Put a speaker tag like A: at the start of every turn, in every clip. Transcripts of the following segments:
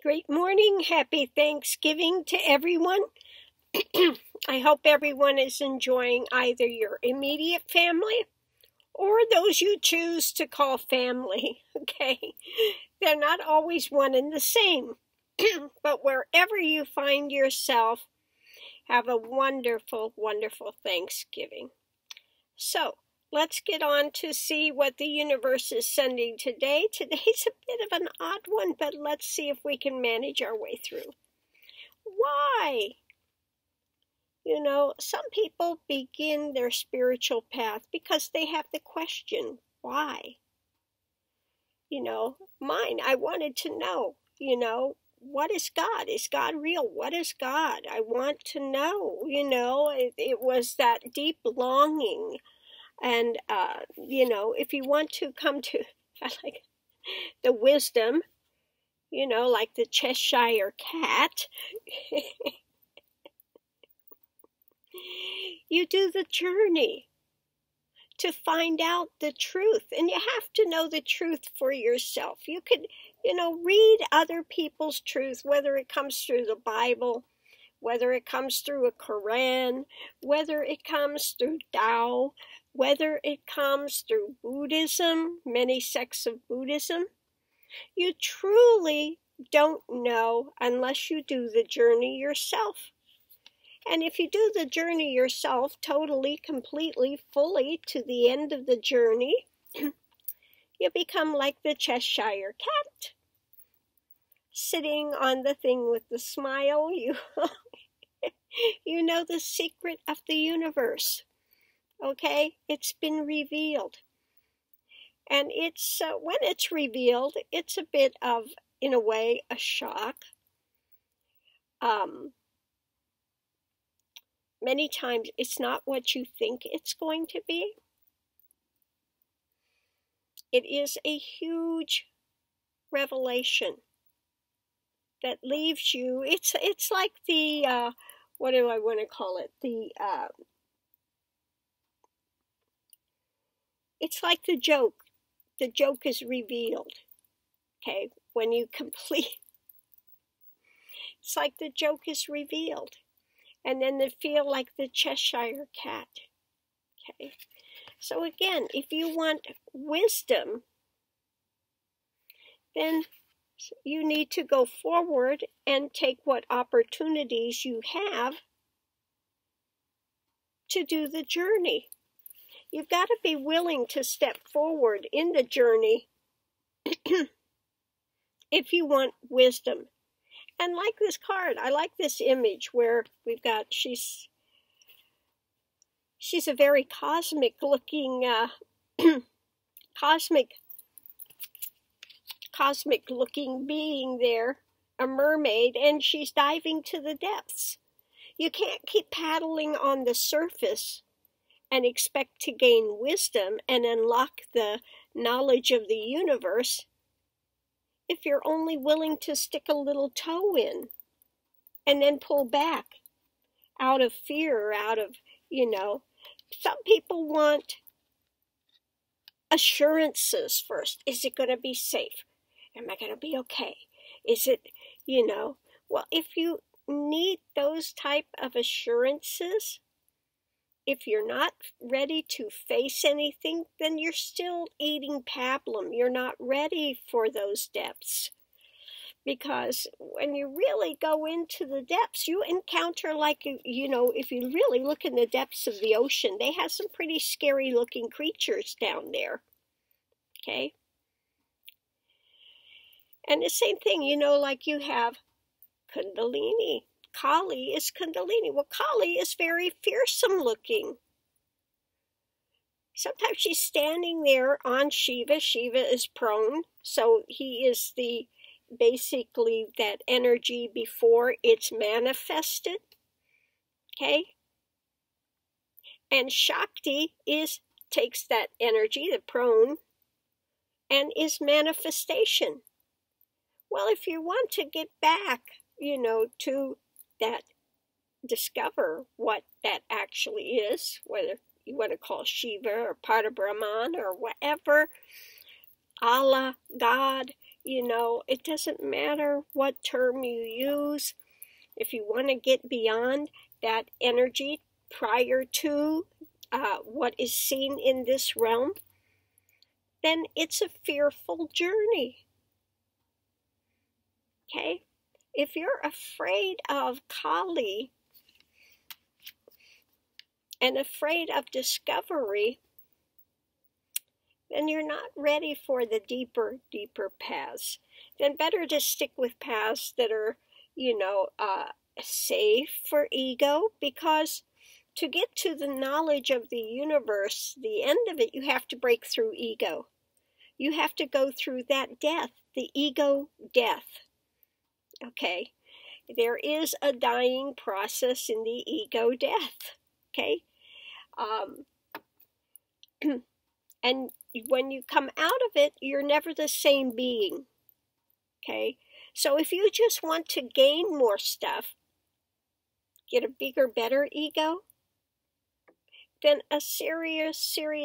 A: Great morning. Happy Thanksgiving to everyone. I hope everyone is enjoying either your immediate family or those you choose to call family, okay? They're not always one and the same, but wherever you find yourself, have a wonderful, wonderful Thanksgiving. So, let's get on to see what the universe is sending today. Today's a bit of an odd one, but let's see if we can manage our way through. Why? You know, some people begin their spiritual path because they have the question, why? You know, mine, I wanted to know, what is God? Is God real? What is God? I want to know, it was that deep longing. And, if you want to come to, like, the wisdom, like the Cheshire cat, you do the journey to find out the truth. And you have to know the truth for yourself. You could, read other people's truth, whether it comes through the Bible, whether it comes through a Quran, whether it comes through Tao, whether it comes through Buddhism, many sects of Buddhism. You truly don't know unless you do the journey yourself. And if you do the journey yourself totally, completely, fully to the end of the journey, you become like the Cheshire cat, sitting on the thing with the smile. You know the secret of the universe. Okay, it's been revealed. And it's when it's revealed, it's a bit of, in a way, a shock. Many times it's not what you think it's going to be. It is a huge revelation that leaves you. It's like the what do I want to call it? It's like the joke. The joke is revealed. Okay, when you complete, it's like the joke is revealed. And then they feel like the Cheshire cat. Okay, so again, if you want wisdom, then you need to go forward and take what opportunities you have to do the journey. You've got to be willing to step forward in the journey if you want wisdom. And like this card, I like this image where we've got, she's a very cosmic looking, cosmic looking being there, a mermaid, and she's diving to the depths. You can't keep paddling on the surface and expect to gain wisdom and unlock the knowledge of the universe if you're only willing to stick a little toe in and then pull back out of fear, out of, some people want assurances first. Is it going to be safe? Am I going to be okay? Is it, well, if you need those type of assurances, if you're not ready to face anything, then you're still eating pablum. You're not ready for those depths. Because when you really go into the depths, you encounter, like, if you really look in the depths of the ocean, they have some pretty scary looking creatures down there. Okay? And the same thing, like you have Kundalini. Kali is Kundalini. Well, Kali is very fearsome looking. Sometimes she's standing there on Shiva. Shiva is prone, so he is basically that energy before it's manifested. Okay? And Shakti takes that energy, the prone, and is manifestation. Well, if you want to get back, to that, discover what that actually is, whether you want to call Shiva or part of Brahman or whatever, Allah, God, It doesn't matter what term you use. If you want to get beyond that energy prior to what is seen in this realm, then it's a fearful journey. Okay? If you're afraid of Kali and afraid of discovery, then you're not ready for the deeper paths. Then better to stick with paths that are, safe for ego, because to get to the knowledge of the universe, the end of it, you have to break through ego. You have to go through that death, the ego death. Okay? There is a dying process in the ego death. Okay? And when you come out of it, you're never the same being. Okay? So if you just want to gain more stuff, get a bigger, better ego, then a serious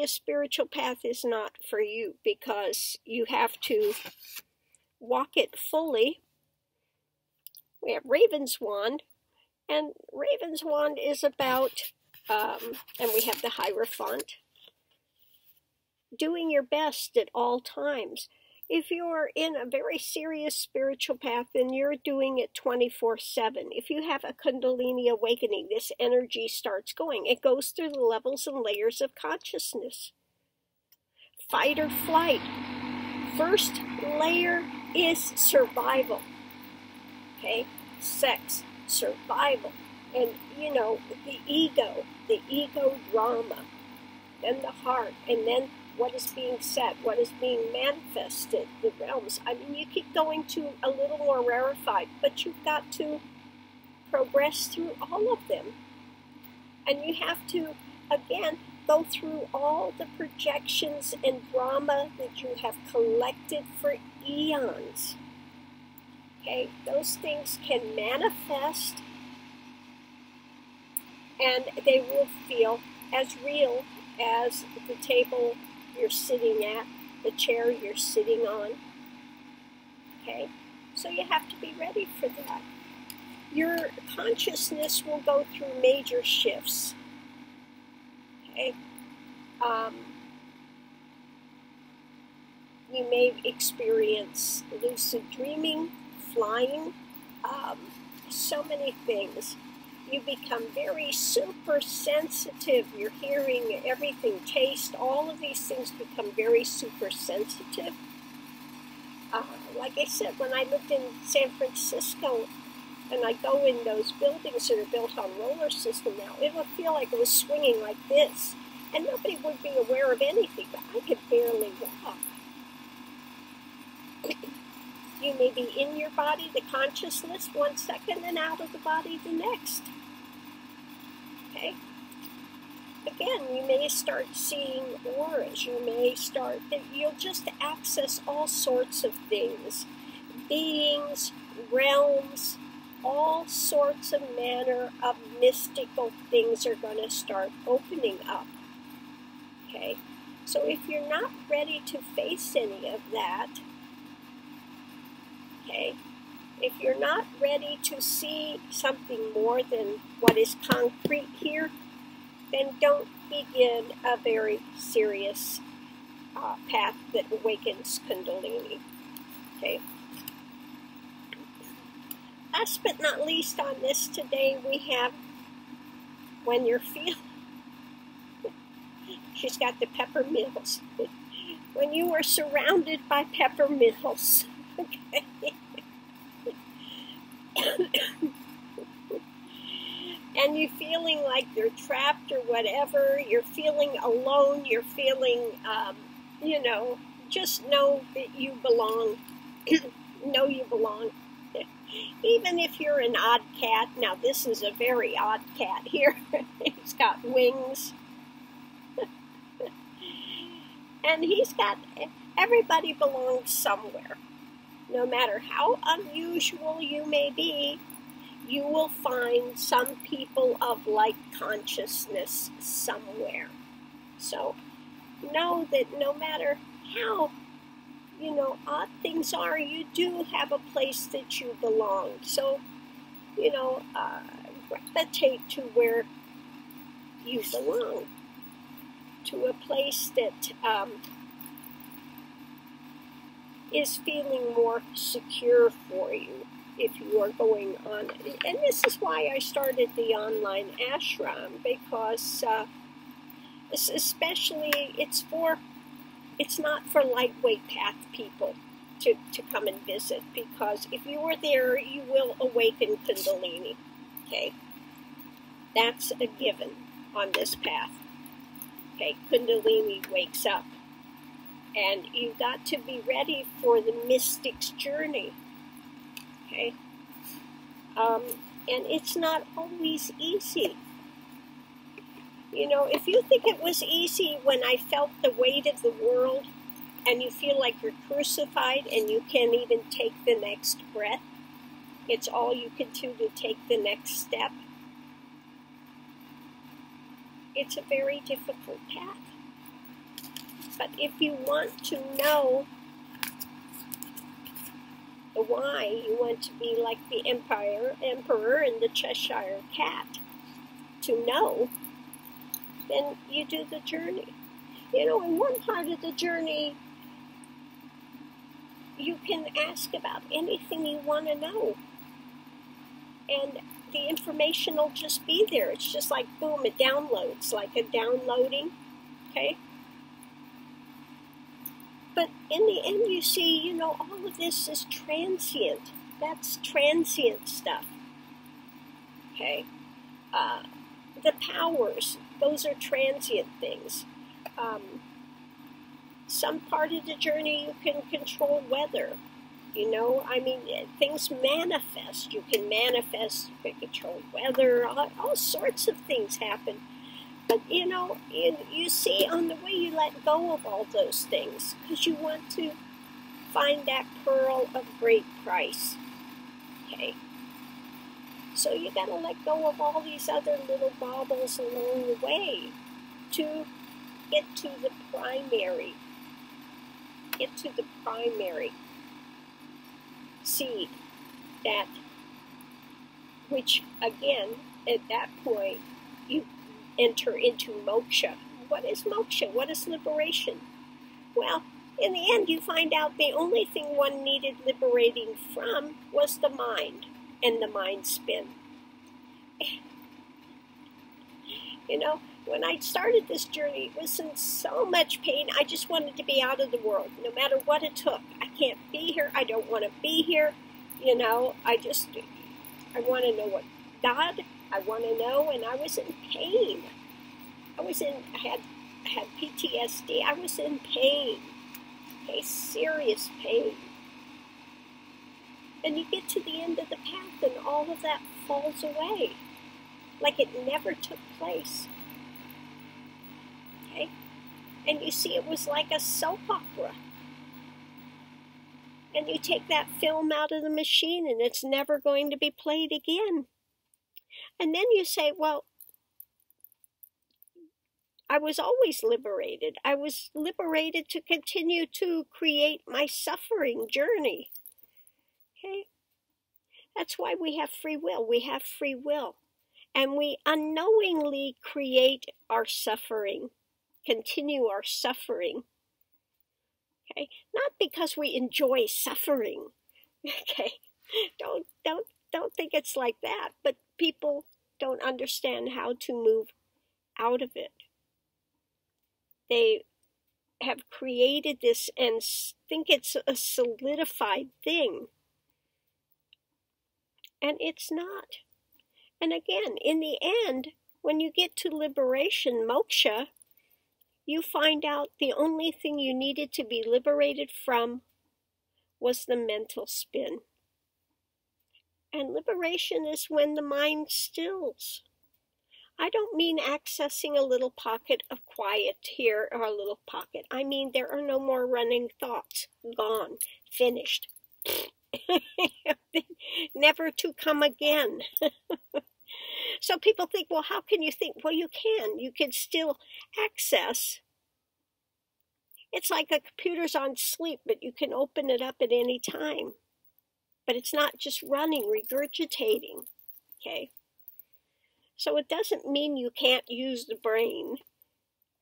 A: spiritual path is not for you, because you have to walk it fully. We have Raven's Wand, and Raven's Wand is about, and we have the Hierophant, doing your best at all times. If you're in a very serious spiritual path, then you're doing it 24/7. If you have a Kundalini awakening, this energy starts going. It goes through the levels and layers of consciousness. Fight or flight. First layer is survival. Okay? Sex, survival. And, the ego drama. Then the heart, and then what is being said, what is being manifested, the realms. I mean, you keep going to a little more rarefied, but you've got to progress through all of them. And you have to, again, go through all the projections and drama that you have collected for eons. Okay, those things can manifest, and they will feel as real as the table you're sitting at, the chair you're sitting on. Okay? So you have to be ready for that. Your consciousness will go through major shifts. Okay? You may experience lucid dreaming, flying, so many things. You become very super sensitive. Your hearing, everything, taste, all of these things become very super sensitive. Like I said, when I lived in San Francisco, and I go in those buildings that are built on roller system now, it would feel like it was swinging like this. And nobody would be aware of anything, but I could barely walk. You may be in your body, the consciousness, 1 second, and out of the body the next. Okay? Again, you may start seeing auras. You'll just access all sorts of things. Beings, realms, all sorts of manner of mystical things are going to start opening up. Okay? So if you're not ready to face any of that, okay, if you're not ready to see something more than what is concrete here, then don't begin a very serious path that awakens Kundalini. Okay. Last but not least on this today, we have when you're feeling. She's got the peppermills. When you are surrounded by peppermills. Okay. And you're feeling like you're trapped or whatever, you're feeling alone, you're feeling, just know that you belong. Know you belong. Even if you're an odd cat, now this is a very odd cat here. He's got wings. And everybody belongs somewhere. No matter how unusual you may be, you will find some people of like consciousness somewhere. So know that no matter how odd things are you do have a place that you belong. So, gravitate to where you belong, to a place that is feeling more secure for you if you are going on. And this is why I started the online ashram, because especially it's not for lightweight path people to come and visit, because if you are there, you will awaken Kundalini. Okay? That's a given on this path. Okay? Kundalini wakes up. And you've got to be ready for the mystic's journey. Okay? And it's not always easy. If you think it was easy when I felt the weight of the world, and you feel like you're crucified and you can't even take the next breath, it's all you can do to take the next step. It's a very difficult path. But if you want to know the why, you want to be like the emperor and the Cheshire cat, to know, then you do the journey. In one part of the journey, you can ask about anything you want to know. And the information will just be there. It's just like, boom, it downloads, like a downloading, okay? But in the end, you see, all of this is transient. That's transient stuff, okay? The powers, those are transient things. Some part of the journey you can control weather. Things manifest. You can manifest, you can control weather, all sorts of things happen. But, you see on the way you let go of all those things, because you want to find that pearl of great price. Okay? So you got to let go of all these other little baubles along the way to get to the primary. Get to the primary seed, which again, at that point, you enter into moksha. What is moksha? What is liberation? Well, in the end, you find out the only thing one needed liberating from was the mind and the mind spin. When I started this journey, it was in so much pain. I just wanted to be out of the world, no matter what it took. I can't be here. I don't want to be here. I want to know what God, I want to know, and I was in pain. I had PTSD. I was in pain. Okay, serious pain. And you get to the end of the path and all of that falls away. Like it never took place. Okay? And you see, it was like a soap opera. And you take that film out of the machine and it's never going to be played again. And then you say, well, I was always liberated. I was liberated to continue to create my suffering journey. Okay? That's why we have free will. We have free will. And we unknowingly create our suffering, continue our suffering. Okay? Not because we enjoy suffering. Okay? Don't think it's like that. But people don't understand how to move out of it. They have created this and think it's a solidified thing. And it's not. And again, in the end, when you get to liberation, moksha, you find out the only thing you needed to be liberated from was the mental spin. And liberation is when the mind stills. I don't mean accessing a little pocket of quiet here or a little pocket. I mean there are no more running thoughts. Gone. Finished. Never to come again. So people think, well, how can you think? Well, you can. You can still access It's like a computer's on sleep, but you can open it up at any time. But it's not just running, regurgitating, okay? So it doesn't mean you can't use the brain.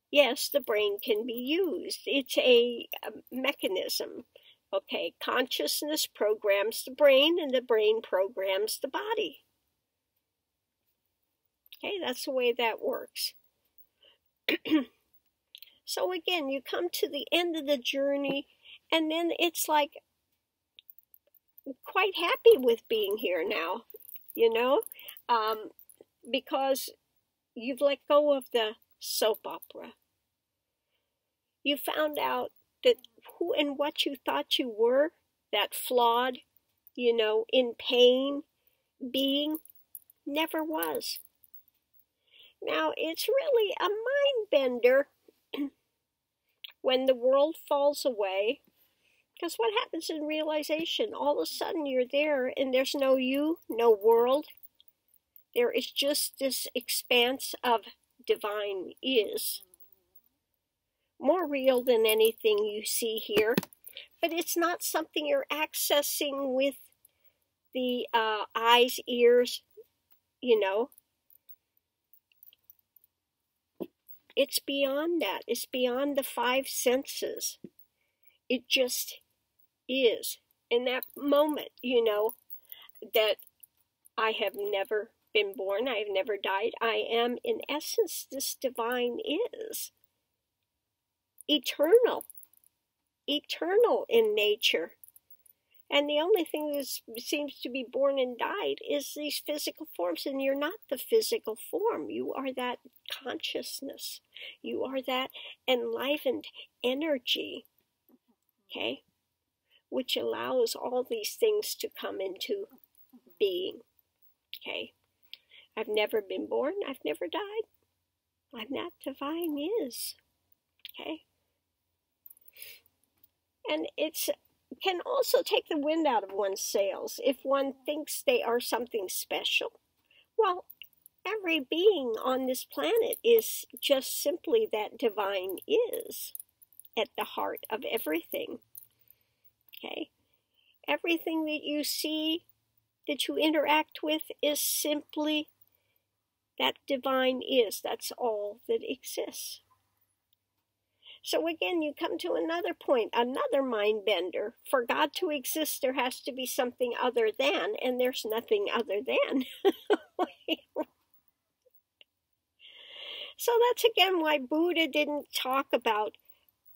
A: Yes, the brain can be used. It's a mechanism, okay? Consciousness programs the brain, and the brain programs the body. Okay, that's the way that works. So again, you come to the end of the journey, and then it's like, quite happy with being here now, you know, because you've let go of the soap opera. You found out that who and what you thought you were, that flawed, you know, in pain being, never was. Now, it's really a mind bender when the world falls away. Because what happens in realization? All of a sudden you're there and there's no you, no world. There is just this expanse of divine is. More real than anything you see here. But it's not something you're accessing with the eyes, ears, you know. It's beyond that. It's beyond the five senses. It just is. In that moment, you know, that I have never been born, I have never died. I am, in essence, this divine is. Eternal. Eternal in nature. And the only thing that seems to be born and died is these physical forms. And you're not the physical form. You are that consciousness. You are that enlivened energy. Okay? Which allows all these things to come into being. Okay? I've never been born. I've never died. I'm that divine is. Okay? And it's can also take the wind out of one's sails if one thinks they are something special. Well, every being on this planet is just simply that divine is at the heart of everything. Okay? Everything that you see, that you interact with, is simply that divine is. That's all that exists. So again, you come to another point, another mind bender. For God to exist, there has to be something other than, and there's nothing other than. So that's again why Buddha didn't talk about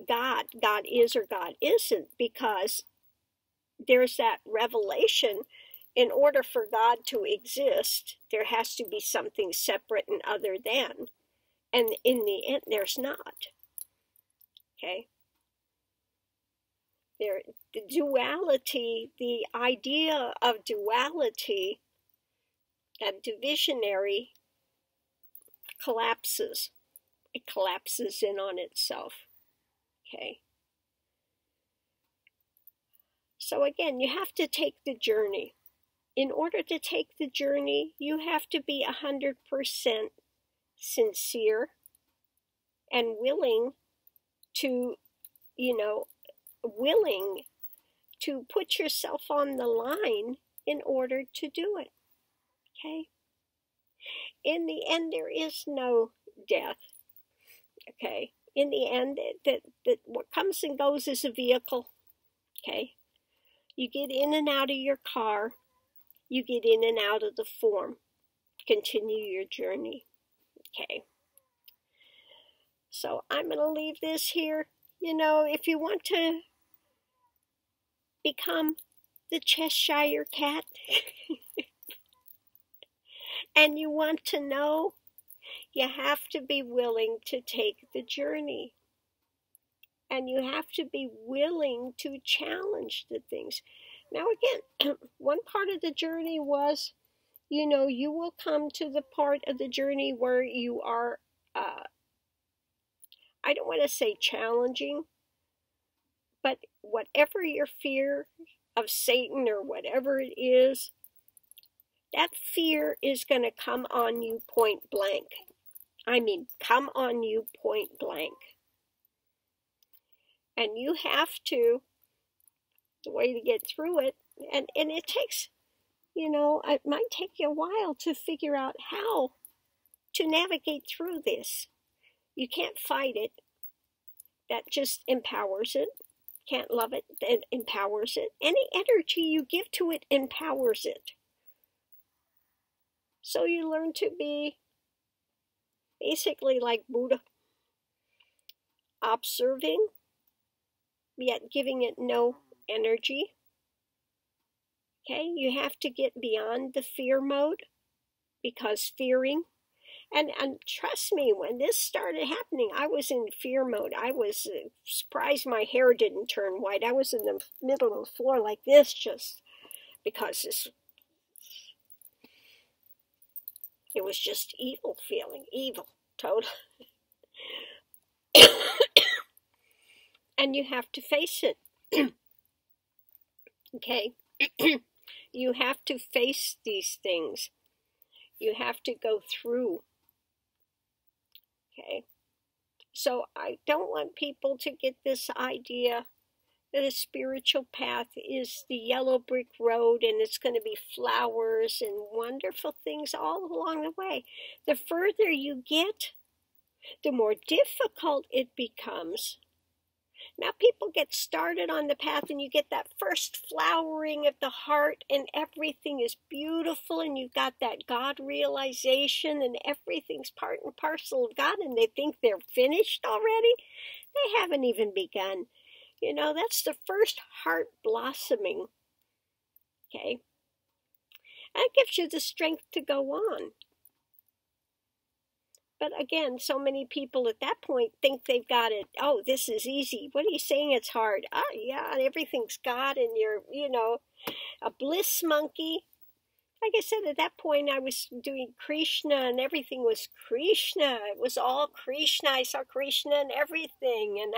A: God. God is or God isn't, because there's that revelation. In order for God to exist, there has to be something separate and other than. And in the end, there's not. Okay? The duality, the idea of duality, that divisionary, collapses. It collapses in on itself. Okay? So again, you have to take the journey. In order to take the journey, you have to be 100% sincere and willing to, willing to put yourself on the line in order to do it. Okay? In the end, there is no death. Okay? In the end, that what comes and goes is a vehicle. Okay? You get in and out of your car. You get in and out of the form. Continue your journey. Okay? So I'm going to leave this here. If you want to become the Cheshire Cat and you want to know, you have to be willing to take the journey. And you have to be willing to challenge the things. Now again, one part of the journey was, you will come to the part of the journey where you are, I don't want to say challenging, but whatever your fear of Satan or whatever it is, that fear is going to come on you point blank. I mean, come on you point blank. And you have to, the way to get through it, and it takes, it might take you a while to figure out how to navigate through this. You can't fight it. That just empowers it. Can't love it. It empowers it. Any energy you give to it empowers it. So you learn to be basically like Buddha, observing, yet giving it no energy. Okay, you have to get beyond the fear mode, because fearing, and trust me, when this started happening, I was in fear mode. I was surprised my hair didn't turn white. I was in the middle of the floor like this, just because it was just evil feeling, evil, total. And you have to face it. Okay? You have to face these things. You have to go through. Okay? So I don't want people to get this idea that a spiritual path is the yellow brick road and it's going to be flowers and wonderful things all along the way. The further you get, the more difficult it becomes. Now people get started on the path and you get that first flowering of the heart and everything is beautiful and you've got that God realization and everything's part and parcel of God and they think they're finished already. They haven't even begun. That's the first heart blossoming. Okay? That gives you the strength to go on. But again, so many people at that point think they've got it. Oh, this is easy. What are you saying it's hard? Yeah, everything's God and you're, a bliss monkey. Like I said, at that point I was doing Krishna and everything was Krishna. It was all Krishna. I saw Krishna and everything. And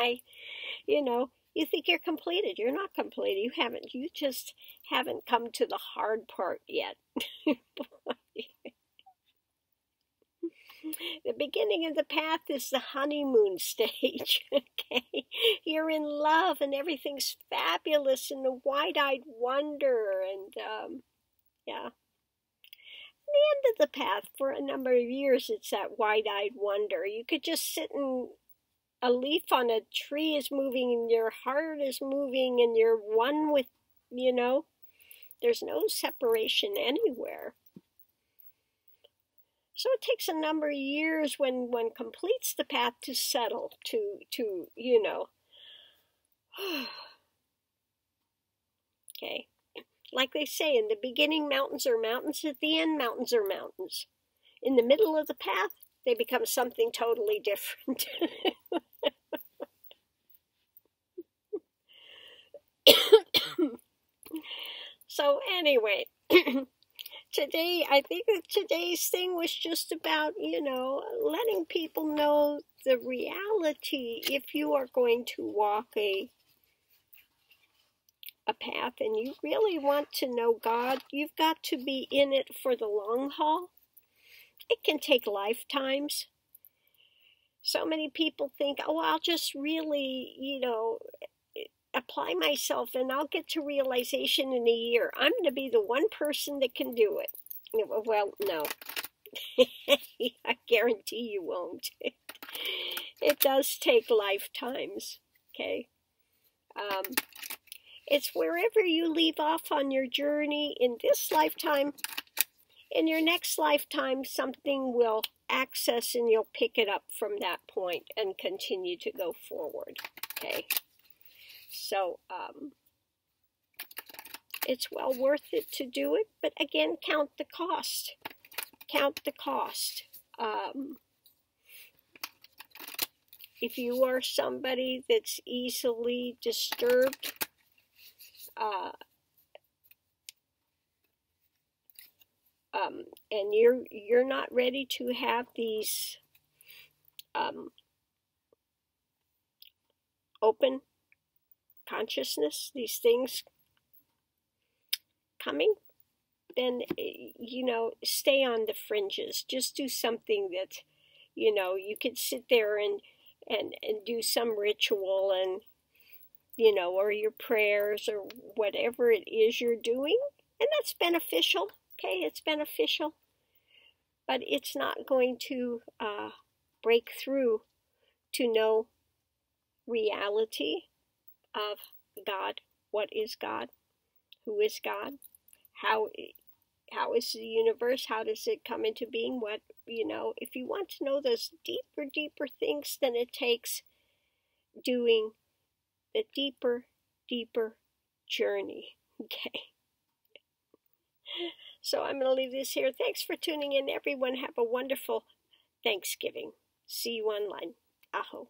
A: you think you're completed. You're not completed. You just haven't come to the hard part yet. The beginning of the path is the honeymoon stage, okay? You're in love and everything's fabulous and the wide-eyed wonder and, yeah. At the end of the path, for a number of years, it's that wide-eyed wonder. You could just sit and a leaf on a tree is moving and your heart is moving and you're one with, there's no separation anywhere. So it takes a number of years when one completes the path to settle, to okay. Like they say, in the beginning, mountains are mountains. At the end, mountains are mountains. In the middle of the path, they become something totally different. So anyway, today, I think that today's thing was just about, letting people know the reality. If you are going to walk a path and you really want to know God, you've got to be in it for the long haul. It can take lifetimes. So many people think, oh, I'll just really, apply myself and I'll get to realization in a year. I'm going to be the one person that can do it. Well, no. I guarantee you won't. It does take lifetimes, okay? It's wherever you leave off on your journey in this lifetime, in your next lifetime, something will access and you'll pick it up from that point and continue to go forward, okay? So, it's well worth it to do it, but again, count the cost. Count the cost. If you are somebody that's easily disturbed, and you're not ready to have these open consciousness, these things coming, then stay on the fringes. Just do something that you could sit there and do some ritual and or your prayers or whatever it is you're doing. And that's beneficial, okay? It's beneficial. But it's not going to break through to know reality of God. What is God? Who is God? How is the universe? How does it come into being? What, if you want to know those deeper things, then it takes doing the deeper journey. Okay. So I'm going to leave this here. Thanks for tuning in, everyone. Have a wonderful Thanksgiving. See you online. Aho.